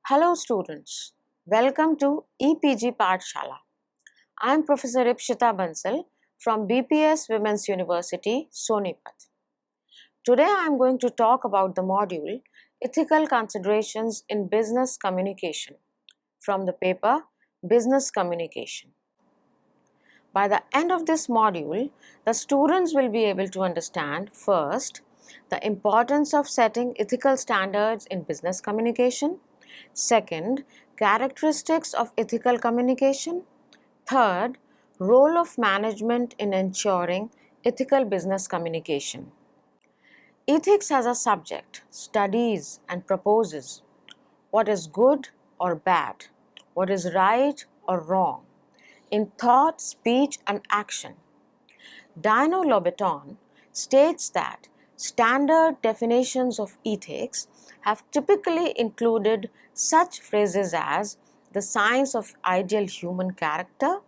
Hello students, welcome to EPG Pathshala. I am Professor Ipshita Bansal from BPS Women's University, Sonipat. Today I am going to talk about the module Ethical Considerations in Business Communication from the paper Business Communication. By the end of this module, the students will be able to understand first the importance of setting ethical standards in business communication. Second, characteristics of ethical communication. Third, role of management in ensuring ethical business communication. Ethics as a subject studies and proposes what is good or bad, what is right or wrong, in thought, speech, and action. Dino Lobaton states that standard definitions of ethics have typically included such phrases as the science of ideal human character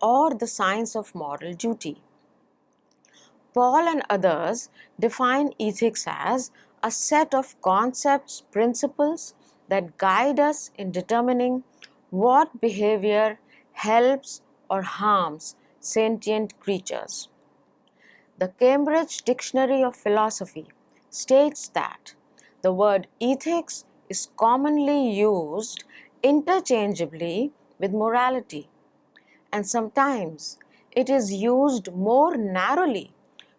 or the science of moral duty. Paul and others define ethics as a set of concepts, principles that guide us in determining what behavior helps or harms sentient creatures. The Cambridge Dictionary of Philosophy states that the word ethics is commonly used interchangeably with morality, and sometimes it is used more narrowly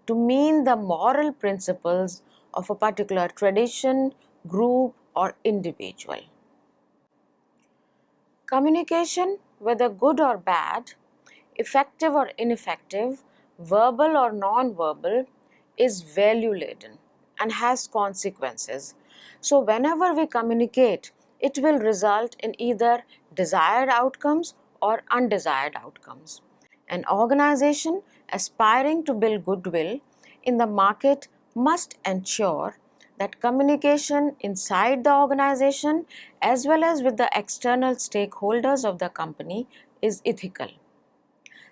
to mean the moral principles of a particular tradition, group, or individual. Communication, whether good or bad, effective or ineffective, verbal or non-verbal, is value-laden and has consequences. So whenever we communicate, it will result in either desired outcomes or undesired outcomes. An organization aspiring to build goodwill in the market must ensure that communication inside the organization as well as with the external stakeholders of the company is ethical.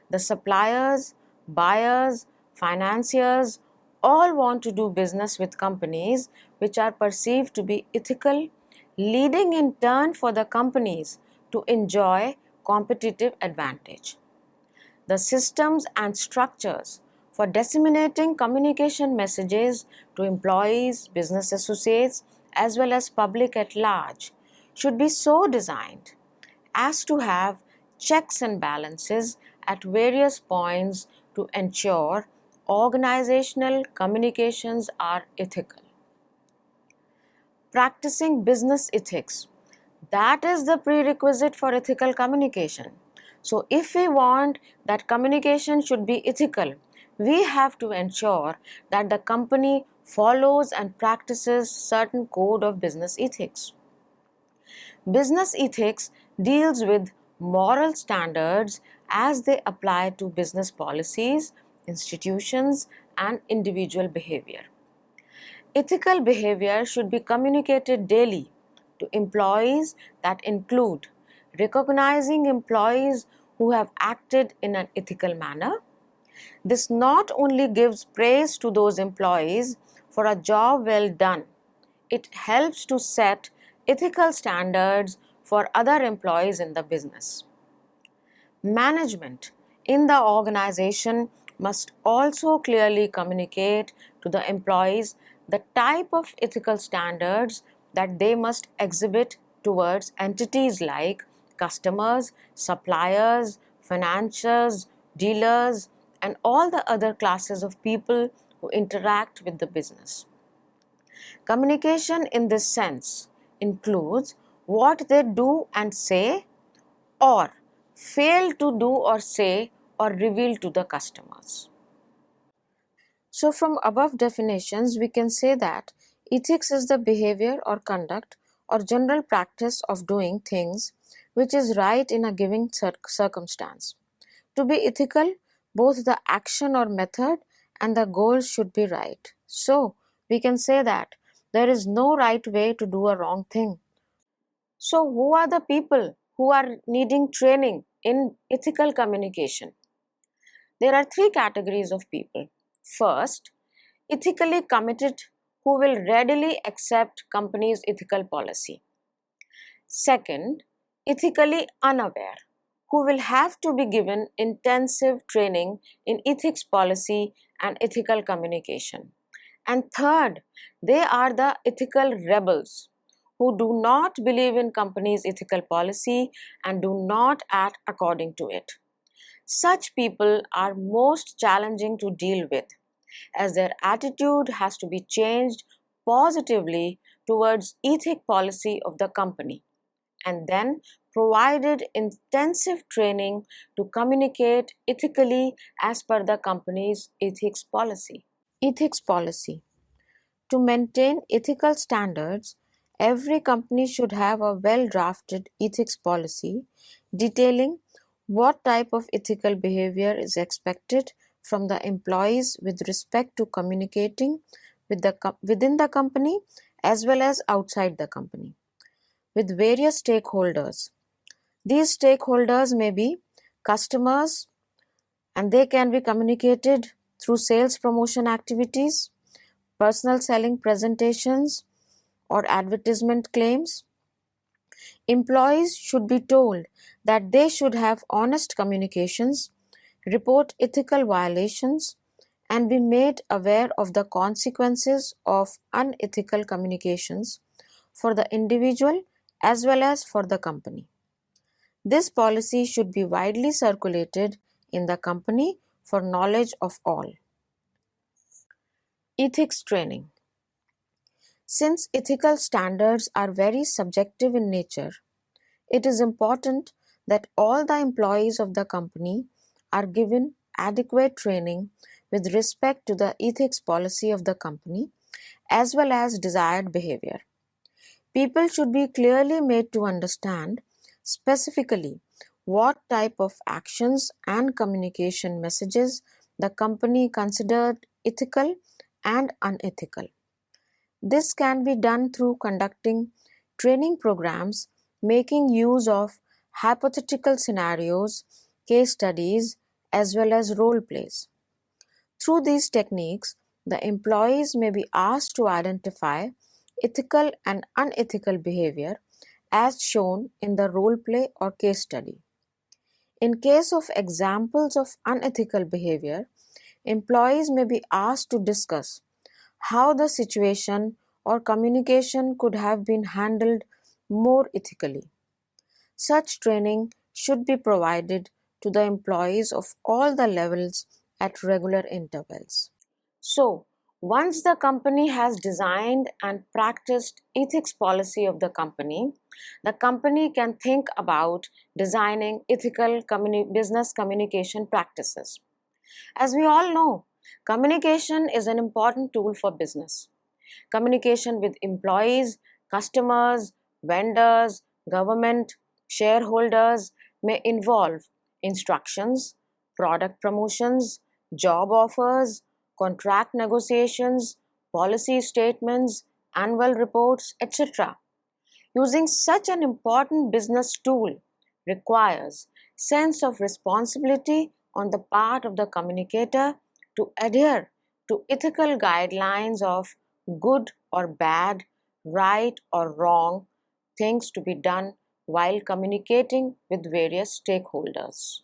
The suppliers, buyers, financiers all want to do business with companies which are perceived to be ethical, leading in turn for the companies to enjoy competitive advantage. The systems and structures for disseminating communication messages to employees, business associates, as well as public at large should be so designed as to have checks and balances at various points to ensure organizational communications are ethical. Practicing business ethics, that is the prerequisite for ethical communication. So if we want that communication should be ethical, we have to ensure that the company follows and practices certain code of business ethics. Business ethics deals with moral standards as they apply to business policies, institutions, and individual behavior. Ethical behavior should be communicated daily to employees that include recognizing employees who have acted in an ethical manner. This not only gives praise to those employees for a job well done, it helps to set ethical standards for other employees in the business. Management in the organization must also clearly communicate to the employees the type of ethical standards that they must exhibit towards entities like customers, suppliers, financiers, dealers, and all the other classes of people who interact with the business. Communication in this sense includes what they do and say or fail to do or say or reveal to the customers. So from above definitions, we can say that ethics is the behavior or conduct or general practice of doing things which is right in a given circumstance. To be ethical, both the action or method and the goal should be right. So we can say that there is no right way to do a wrong thing. So who are the people who are needing training in ethical communication? There are three categories of people. First, ethically committed who will readily accept company's ethical policy. Second, ethically unaware, who will have to be given intensive training in ethics policy and ethical communication. And third, they are the ethical rebels who do not believe in companies' ethical policy and do not act according to it. Such people are most challenging to deal with, as their attitude has to be changed positively towards ethic policy of the company, and then provided intensive training to communicate ethically as per the company's ethics policy. Ethics policy. To maintain ethical standards, every company should have a well drafted ethics policy detailing what type of ethical behavior is expected from the employees with respect to communicating within the company as well as outside the company with various stakeholders. These stakeholders may be customers, and they can be communicated through sales promotion activities, personal selling presentations, or advertisement claims. Employees should be told that they should have honest communications, report ethical violations, and be made aware of the consequences of unethical communications for the individual as well as for the company. This policy should be widely circulated in the company for knowledge of all. Ethics training. Since ethical standards are very subjective in nature, it is important that all the employees of the company are given adequate training with respect to the ethics policy of the company as well as desired behavior. People should be clearly made to understand specifically what type of actions and communication messages the company considered ethical and unethical. This can be done through conducting training programs, making use of hypothetical scenarios, case studies, as well as role plays. Through these techniques, the employees may be asked to identify ethical and unethical behavior as shown in the role play or case study. In case of examples of unethical behavior, employees may be asked to discuss how the situation or communication could have been handled more ethically. Such training should be provided to the employees of all the levels at regular intervals. So, once the company has designed and practiced ethics policy of the company can think about designing ethical business communication practices. As we all know, communication is an important tool for business. Communication with employees, customers, vendors, government, shareholders may involve instructions, product promotions, job offers, contract negotiations, policy statements, annual reports, etc. Using such an important business tool requires sense of responsibility on the part of the communicator to adhere to ethical guidelines of good or bad, right or wrong things to be done while communicating with various stakeholders.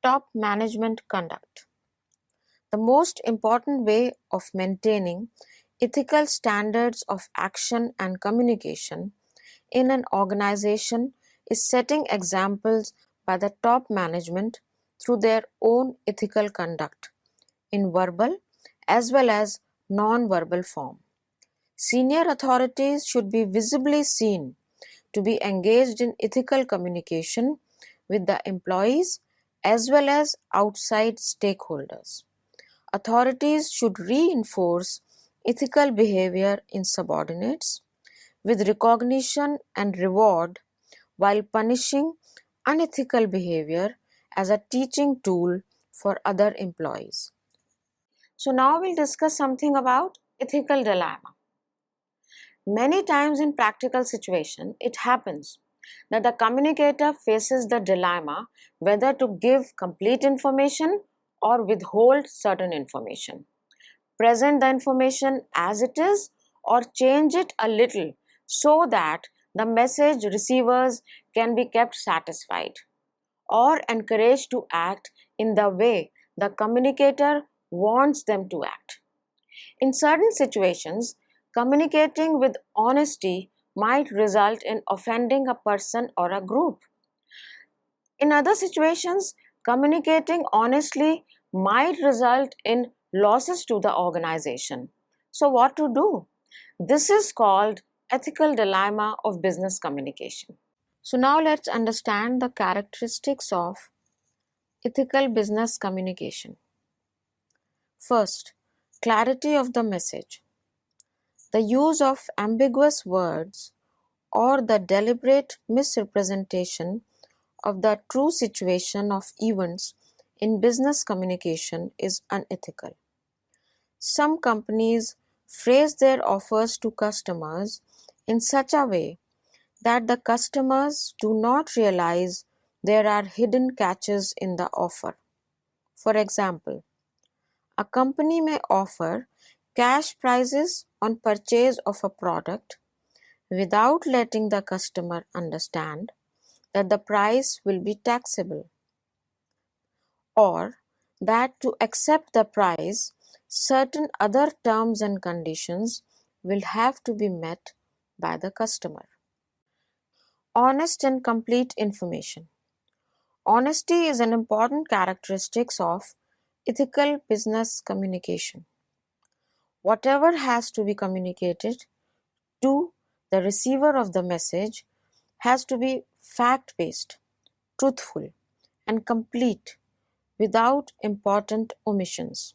Top management conduct. The most important way of maintaining ethical standards of action and communication in an organization is setting examples by the top management through their own ethical conduct in verbal as well as non-verbal form. Senior authorities should be visibly seen to be engaged in ethical communication with the employees as well as outside stakeholders. Authorities should reinforce ethical behavior in subordinates with recognition and reward while punishing unethical behavior as a teaching tool for other employees. So now we'll discuss something about ethical dilemma. Many times in practical situation, it happens that the communicator faces the dilemma whether to give complete information or withhold certain information, present the information as it is or change it a little so that the message receivers can be kept satisfied or encouraged to act in the way the communicator wants them to act. In certain situations, communicating with honesty might result in offending a person or a group. In other situations, communicating honestly might result in losses to the organization. So, what to do? This is called ethical dilemma of business communication. So, now let's understand the characteristics of ethical business communication. First, clarity of the message. The use of ambiguous words or the deliberate misrepresentation of the true situation of events in business communication is unethical. Some companies phrase their offers to customers in such a way that the customers do not realize there are hidden catches in the offer. For example, a company may offer cash prices on purchase of a product without letting the customer understand that the price will be taxable, or that to accept the price, certain other terms and conditions will have to be met by the customer. Honest and complete information. Honesty is an important characteristic of ethical business communication. Whatever has to be communicated to the receiver of the message has to be fact-based, truthful, and complete without important omissions.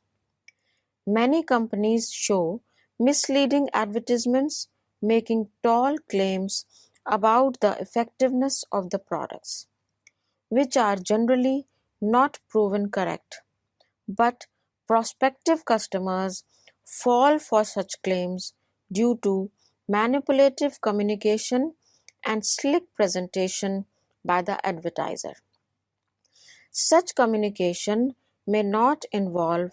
Many companies show misleading advertisements making tall claims about the effectiveness of the products, which are generally not proven correct. But prospective customers fall for such claims due to manipulative communication and slick presentation by the advertiser. Such communication may not involve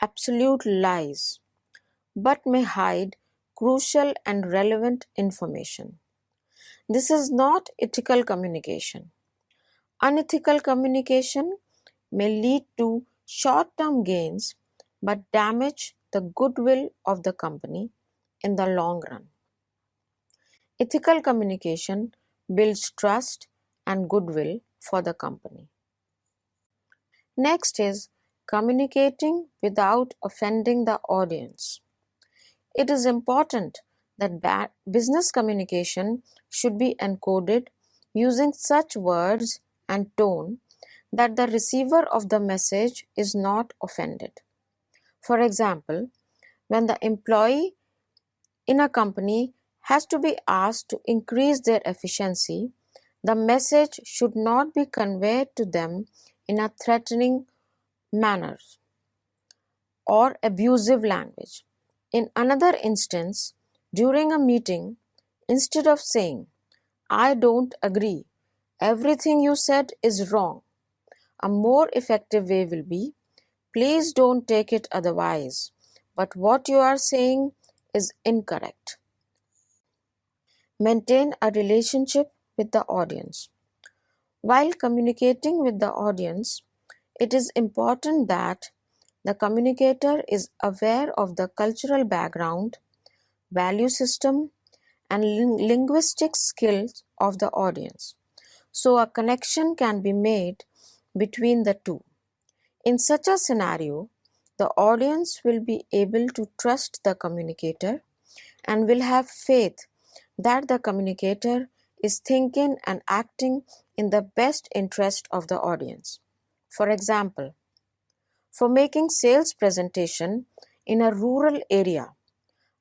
absolute lies, but may hide crucial and relevant information. This is not ethical communication. Unethical communication may lead to short-term gains but damage the goodwill of the company in the long run. Ethical communication builds trust and goodwill for the company. Next is communicating without offending the audience. It is important that business communication should be encoded using such words and tone that the receiver of the message is not offended. For example, when the employee in a company has to be asked to increase their efficiency, the message should not be conveyed to them in a threatening manner or abusive language. In another instance, during a meeting, instead of saying, "I don't agree, everything you said is wrong," a more effective way will be, "Please don't take it otherwise, but what you are saying is incorrect." Maintain a relationship with the audience. While communicating with the audience, it is important that the communicator is aware of the cultural background, value system, and linguistic skills of the audience, so a connection can be made between the two. In such a scenario, the audience will be able to trust the communicator and will have faith that the communicator is thinking and acting in the best interest of the audience. For example, for making sales presentation in a rural area,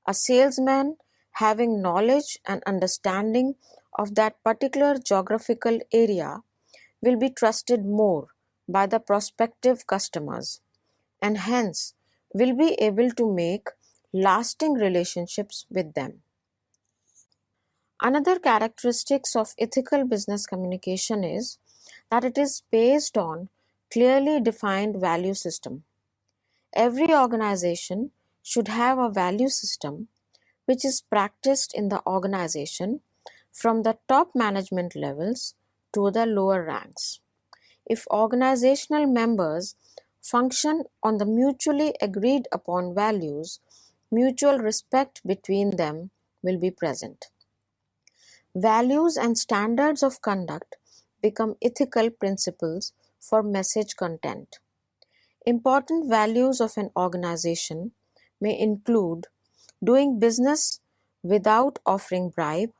a salesman having knowledge and understanding of that particular geographical area will be trusted more by the prospective customers and hence will be able to make lasting relationships with them. Another characteristics of ethical business communication is that it is based on clearly defined value system. Every organization should have a value system which is practiced in the organization from the top management levels to the lower ranks. If organizational members function on the mutually agreed upon values, mutual respect between them will be present. Values and standards of conduct become ethical principles for message content. Important values of an organization may include doing business without offering bribe,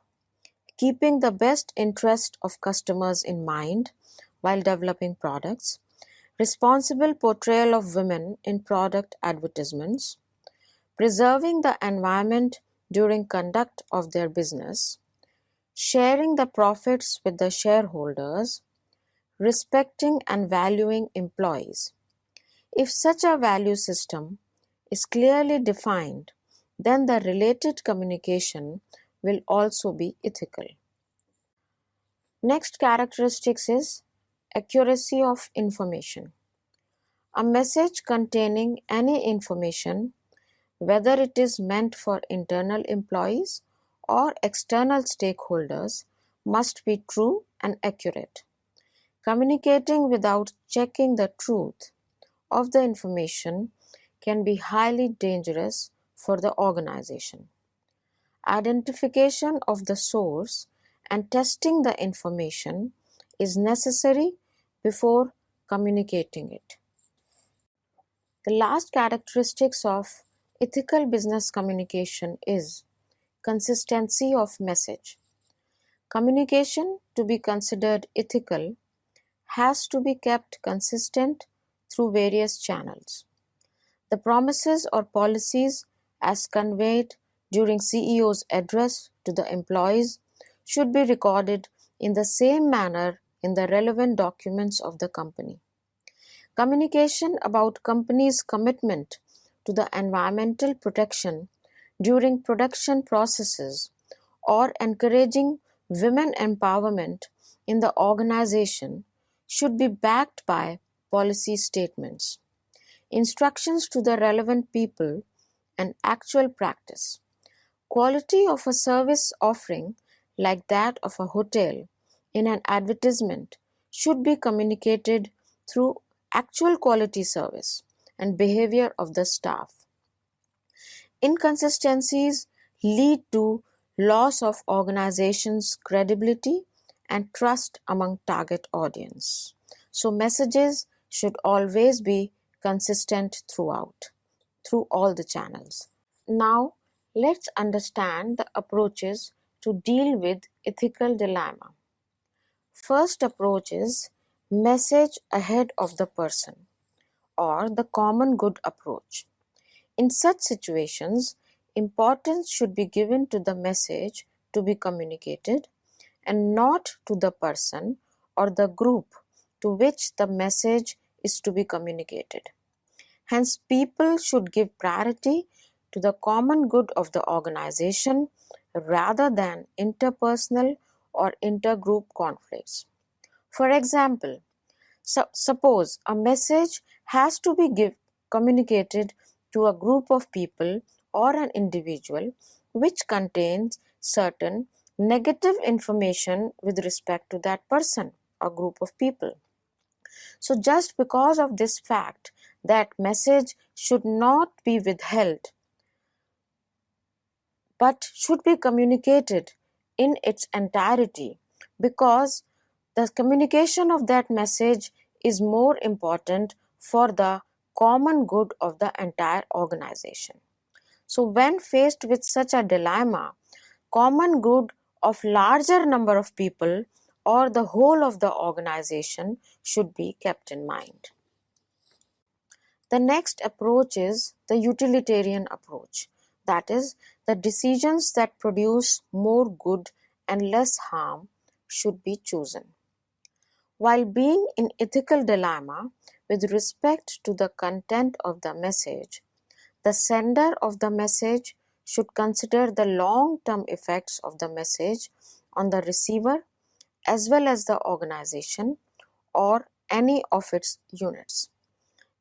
keeping the best interest of customers in mind while developing products, responsible portrayal of women in product advertisements, preserving the environment during conduct of their business, sharing the profits with the shareholders, respecting and valuing employees. If such a value system is clearly defined, then the related communication will also be ethical. Next characteristics is accuracy of information. A message containing any information, whether it is meant for internal employees or external stakeholders, must be true and accurate. Communicating without checking the truth of the information can be highly dangerous for the organization. Identification of the source and testing the information is necessary before communicating it. The last characteristics of ethical business communication is consistency of message. Communication to be considered ethical has to be kept consistent through various channels. The promises or policies as conveyed during CEO's address to the employees should be recorded in the same manner in the relevant documents of the company. Communication about company's commitment to the environmental protection during production processes or encouraging women empowerment in the organization should be backed by policy statements, instructions to the relevant people, and actual practice. Quality of a service offering like that of a hotel in an advertisement should be communicated through actual quality service and behavior of the staff. Inconsistencies lead to loss of organization's credibility and trust among target audience. So messages should always be consistent throughout, through all the channels. Now, let's understand the approaches to deal with ethical dilemma. First approach is message ahead of the person, or the common good approach. In such situations, importance should be given to the message to be communicated and not to the person or the group to which the message is to be communicated. Hence, people should give priority to the common good of the organization rather than interpersonal or intergroup conflicts. For example, suppose a message has to be communicated to a group of people or an individual which contains certain negative information with respect to that person or group of people. So just because of this fact, that message should not be withheld but should be communicated in its entirety, because the communication of that message is more important for the common good of the entire organization. So when faced with such a dilemma, common good of larger number of people or the whole of the organization should be kept in mind. The next approach is the utilitarian approach. That is, the decisions that produce more good and less harm should be chosen. While being in ethical dilemma with respect to the content of the message, the sender of the message should consider the long-term effects of the message on the receiver as well as the organization or any of its units.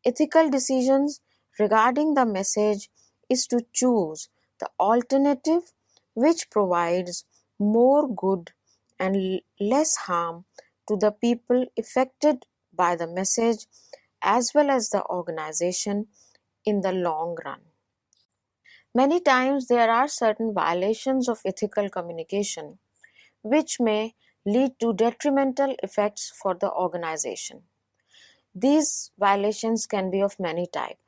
Ethical decisions regarding the message is to choose the alternative which provides more good and less harm to the people affected by the message as well as the organization in the long run. Many times there are certain violations of ethical communication which may lead to detrimental effects for the organization. These violations can be of many types.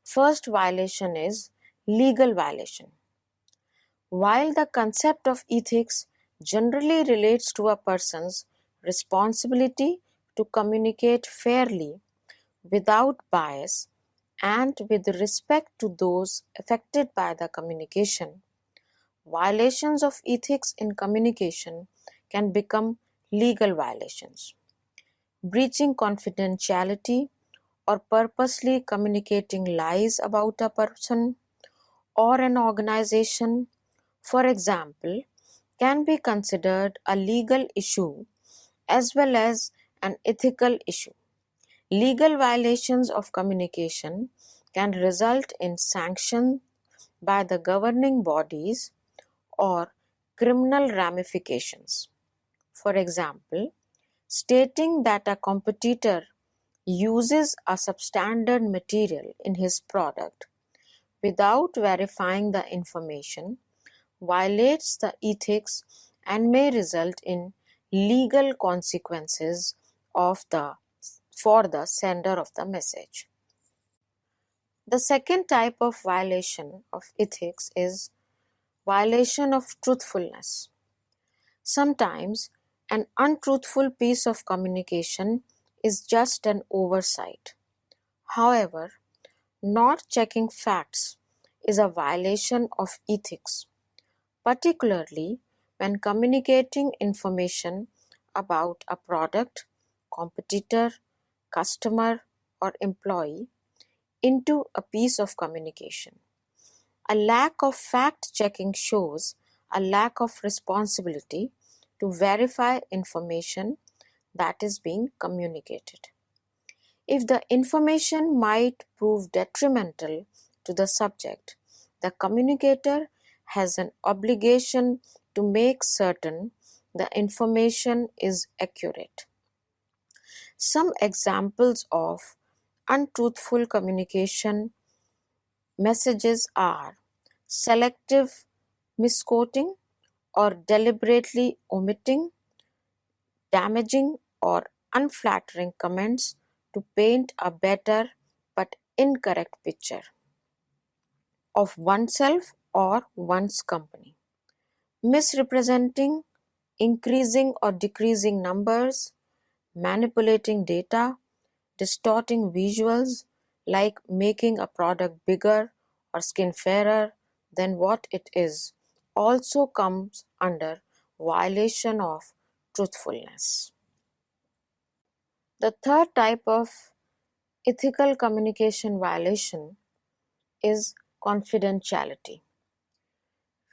First violation is legal violation. While the concept of ethics generally relates to a person's responsibility to communicate fairly, without bias, and with respect to those affected by the communication, violations of ethics in communication can become legal violations. Breaching confidentiality or purposely communicating lies about a person or an organization, for example, can be considered a legal issue as well as an ethical issue. Legal violations of communication can result in sanction by the governing bodies or criminal ramifications. For example, stating that a competitor uses a substandard material in his product without verifying the information violates the ethics and may result in legal consequences for the sender of the message. The second type of violation of ethics is violation of truthfulness. Sometimes an untruthful piece of communication is just an oversight. However, not checking facts is a violation of ethics, particularly when communicating information about a product, competitor, customer, or employee into a piece of communication. A lack of fact checking shows a lack of responsibility to verify information that is being communicated. If the information might prove detrimental to the subject, the communicator has an obligation to make certain the information is accurate. Some examples of untruthful communication messages are selective misquoting or deliberately omitting, damaging or unflattering comments to paint a better but incorrect picture of oneself or one's company, misrepresenting, increasing or decreasing numbers, manipulating data, distorting visuals, like making a product bigger or skin fairer than what it is, also comes under violation of truthfulness. The third type of ethical communication violation is confidentiality.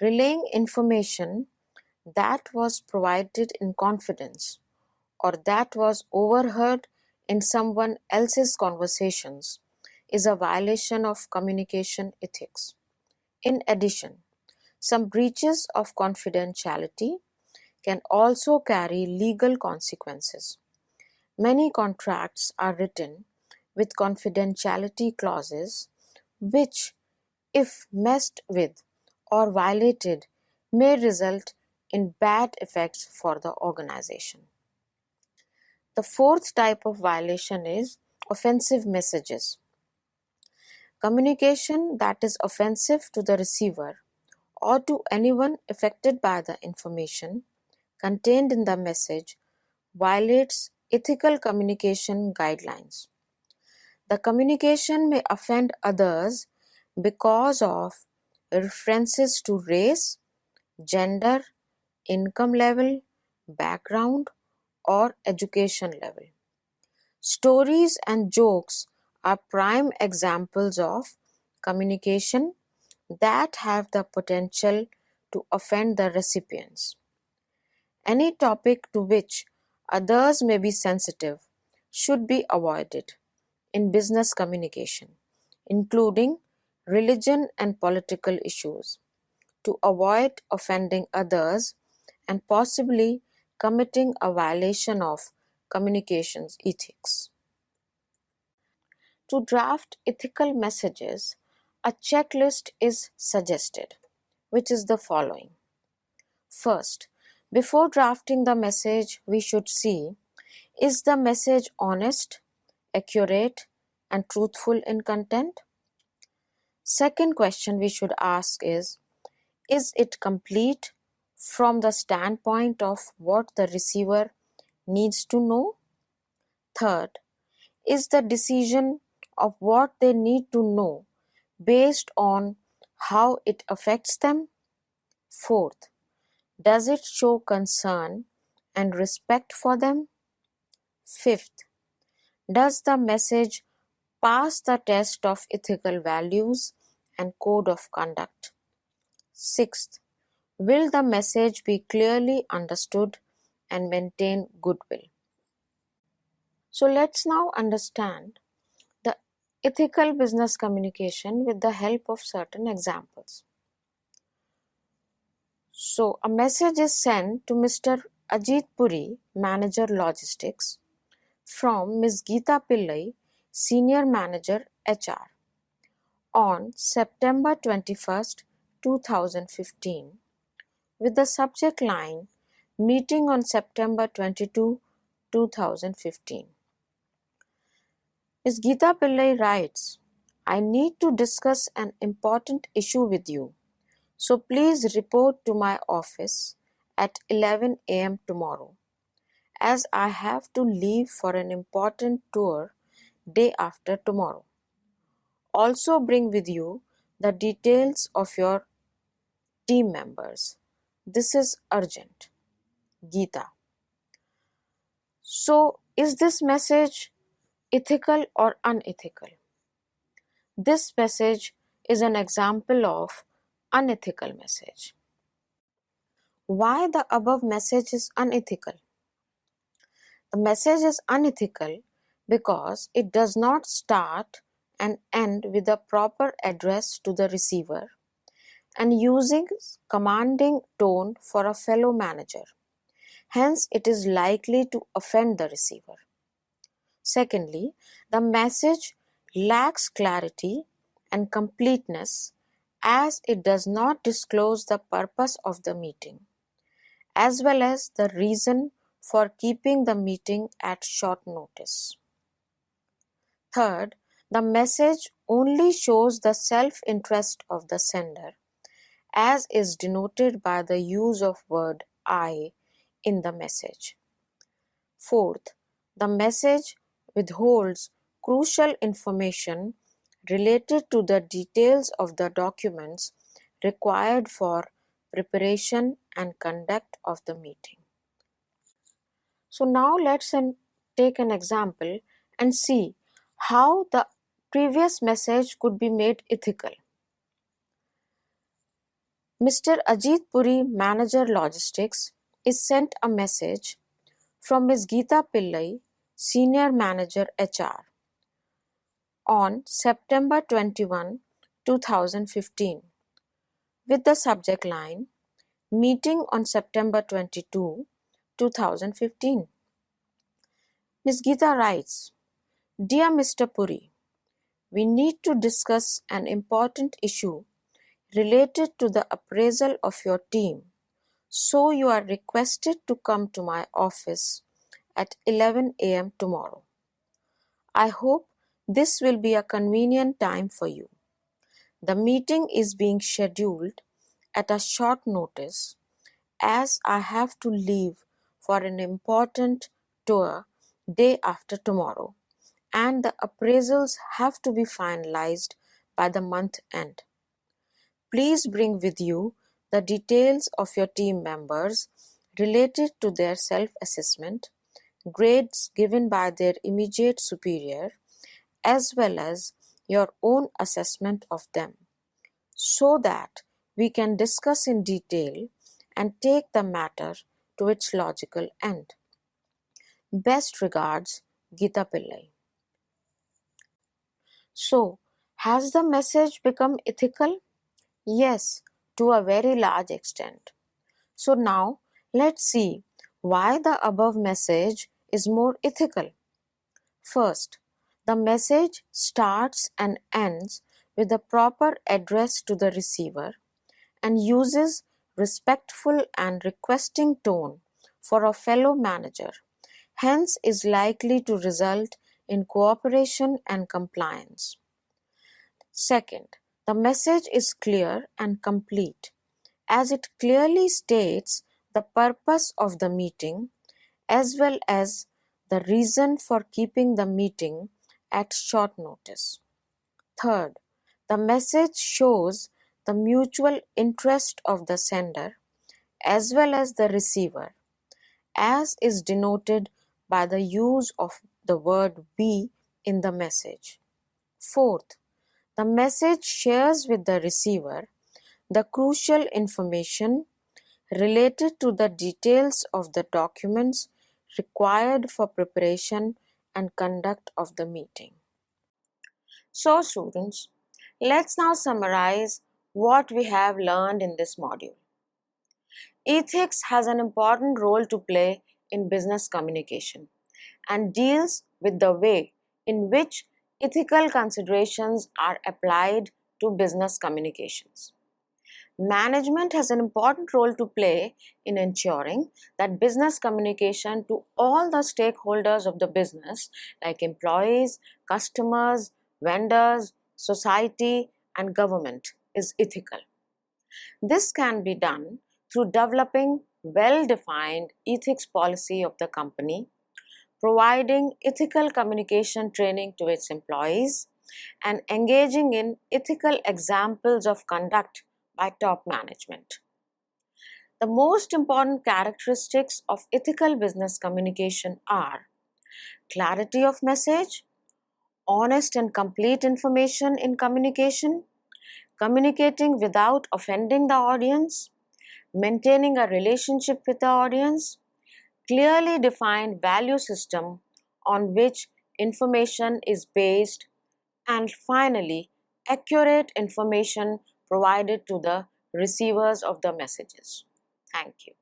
Relaying information that was provided in confidence or that was overheard in someone else's conversations is a violation of communication ethics. In addition, some breaches of confidentiality can also carry legal consequences. Many contracts are written with confidentiality clauses which, if messed with or violated, may result in bad effects for the organization. The fourth type of violation is offensive messages. Communication that is offensive to the receiver or to anyone affected by the information contained in the message violates ethical communication guidelines. The communication may offend others because of references to race, gender, income level, background, or education level. Stories and jokes are prime examples of communication that have the potential to offend the recipients. Any topic to which others may be sensitive should be avoided in business communication, including religion and political issues, to avoid offending others and possibly committing a violation of communications ethics. To draft ethical messages, a checklist is suggested, which is the following. First, before drafting the message, we should see, is the message honest, accurate, and truthful in content? Second question we should ask is it complete from the standpoint of what the receiver needs to know? Third, is the decision of what they need to know based on how it affects them? Fourth, does it show concern and respect for them? Fifth, does the message pass the test of ethical values and code of conduct? Sixth, will the message be clearly understood and maintain goodwill? So let's now understand the ethical business communication with the help of certain examples. So a message is sent to Mr. Ajit Puri, Manager Logistics, from Ms. Geeta Pillai, Senior Manager HR, on September 21st, 2015, with the subject line Meeting on September 22, 2015. Ms. Geeta Pillai writes, I need to discuss an important issue with you, so please report to my office at 11 a.m. tomorrow, as I have to leave for an important tour day after tomorrow. Also bring with you the details of your team members. This is urgent. Geeta. So, is this message ethical or unethical? This message is an example of unethical message. Why the above message is unethical? The message is unethical because it does not start and end with a proper address to the receiver and using commanding tone for a fellow manager. Hence, it is likely to offend the receiver. Secondly, the message lacks clarity and completeness as it does not disclose the purpose of the meeting, as well as the reason for keeping the meeting at short notice. Third, the message only shows the self-interest of the sender, as is denoted by the use of word I in the message. Fourth, the message withholds crucial information related to the details of the documents required for preparation and conduct of the meeting. So now let's take an example and see how the previous message could be made ethical. Mr. Ajit Puri, Manager Logistics, is sent a message from Ms. Geeta Pillai, Senior Manager HR, on September 21, 2015, with the subject line Meeting on September 22, 2015. Ms. Geeta writes, Dear Mr. Puri, we need to discuss an important issue related to the appraisal of your team, so you are requested to come to my office at 11 a.m. tomorrow. I hope this will be a convenient time for you. The meeting is being scheduled at a short notice as I have to leave for an important tour day after tomorrow and the appraisals have to be finalized by the month end. Please bring with you the details of your team members related to their self-assessment, grades given by their immediate superior, as well as your own assessment of them, so that we can discuss in detail and take the matter to its logical end. Best regards, Geeta Pillai. So, has the message become ethical? Yes, to a very large extent. So now, let's see Why the above message is more ethical? First, the message starts and ends with a proper address to the receiver and uses respectful and requesting tone for a fellow manager, hence is likely to result in cooperation and compliance. Second, the message is clear and complete, as it clearly states the purpose of the meeting as well as the reason for keeping the meeting at short notice. Third, the message shows the mutual interest of the sender as well as the receiver, as is denoted by the use of the word we in the message. Fourth, the message shares with the receiver the crucial information related to the details of the documents required for preparation and conduct of the meeting. So students, let's now summarize what we have learned in this module. Ethics has an important role to play in business communication and deals with the way in which ethical considerations are applied to business communications. Management has an important role to play in ensuring that business communication to all the stakeholders of the business, like employees, customers, vendors, society, and government, is ethical. This can be done through developing well-defined ethics policy of the company, providing ethical communication training to its employees, and engaging in ethical examples of conduct by top management. The most important characteristics of ethical business communication are clarity of message, honest and complete information in communication, communicating without offending the audience, maintaining a relationship with the audience, clearly defined value system on which information is based, and finally, accurate information provided to the receivers of the messages. Thank you.